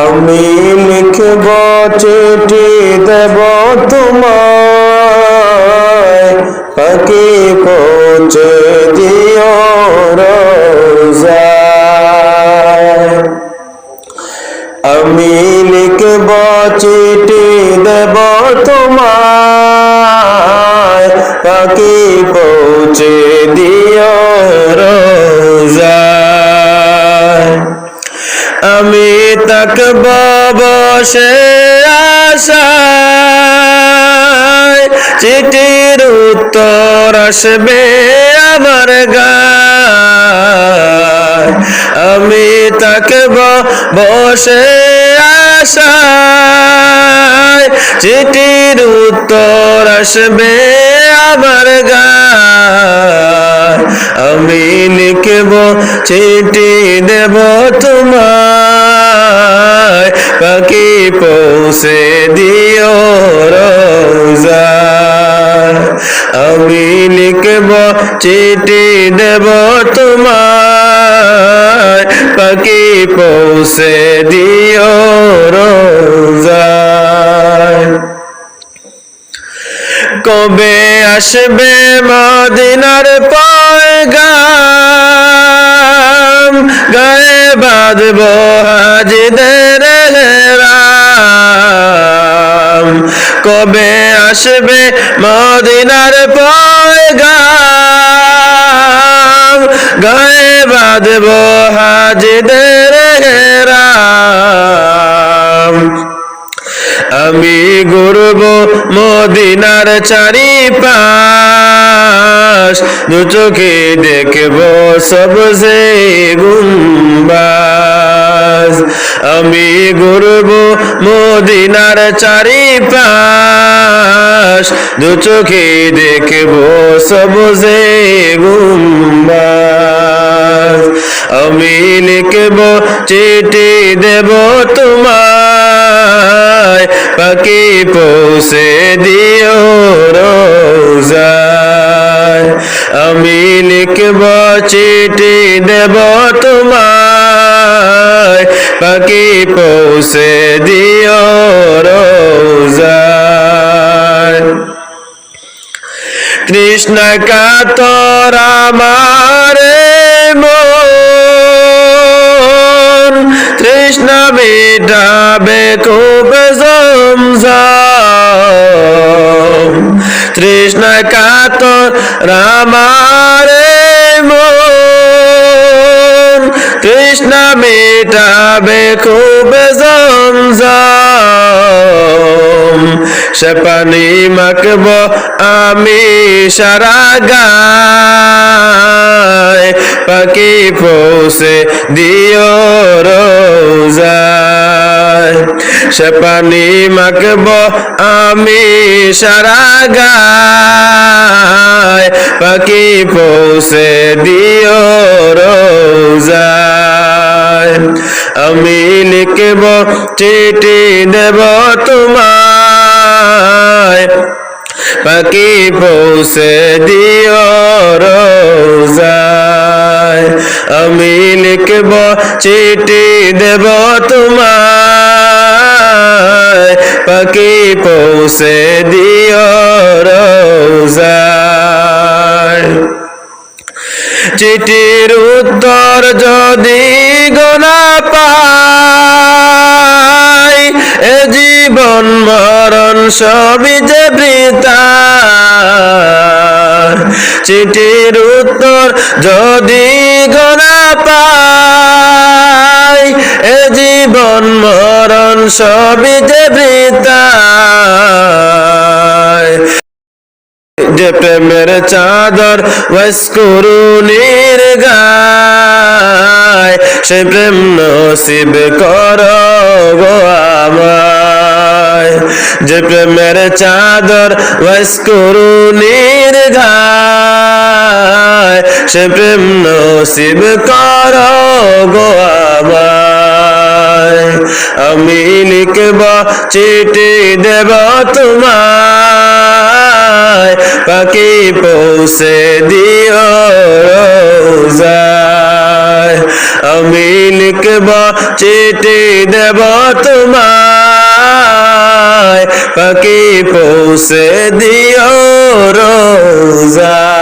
আমি লিখব চিঠি দেব তোমায়, পাখি পৌঁছে দিও রোজায়। আমি লিখব চিঠি দেব তোমায়, পাখি পৌঁছে দিও রোজায়। আমি তাকব বসে আশায়, চিঠির উত্তর আসবে আমার গায়। আমি তাকব বসে আশায়, চিঠির উত্তর আসবে আমার গায়। আমি লিখব চিঠি দেব তোমায়, পাখি পৌঁছে দিও রোজায়। আমি লিখব চিঠি দেব তোমায়, পাখি পৌঁছে দিও রোজায়। কবে আসবে মদিনার পয়গাম, গায়ে বাঁধব হাজিদের হেরাম। কবে আসবে মদিনার পয়গাম, গায়ে বাঁধব হাজিদের হেরাম। আমি ঘুরব মদিনার চারিপাশ, দু চোখে দেখব সবজে গুম্বাজ। আমি ঘুরব মদিনার চারিপাশ, দু চোখে দেখব সবজে গুম্বাজ। আমি লিখব চিঠি দেব তোমায়, পাখি পৌঁছে দিও রোজায়। আমি লিখব চিঠি দেব তোমায়, পাখি পৌঁছে দিও রোজায়। তৃষ্ণা কাতর আমারে মন, তৃষ্ণা মেটাবে খুব জমজম। তৃষ্ণা কাতর আমারে মন, তৃষ্ণা মেটাবে খুব জমজম। সে পানি মাখব আমি সারা গায়, পাখি পৌঁছে দিও রোজায়। সে পানি মাখব আমি সারা গায়, পাখি পৌঁছে দিও রোজায়। আমি লিখব চিঠি দেব তোমায়, পাখি পৌঁছে দিও রোজায়। আমি লিখব চিঠি দেব তোমায়, পাখি পৌঁছে দিও রোজায়। চিঠির উত্তর যদি গোনা পাই, এ জীবন মরণ সবই যে বৃথা। চিঠির উত্তর যদি গোনা পাই, এ জীবন মরণ সবই যে বৃথা। যে প্রেমের চাদর ওয়াসকুরুনির গায়, সে প্রেম নসিব করো গো আমায়। যে প্রেমের চাদর ওয়াসকুরুনির গায়, সে প্রেম নসিব করো গো আমায়। আমি লিখব চিঠি দেব তোমায়, পাখি পৌঁছে দিও রোজায়। আমি লিখব চিঠি দেব তোমায়, পাখি পৌঁছে দিও রোজা।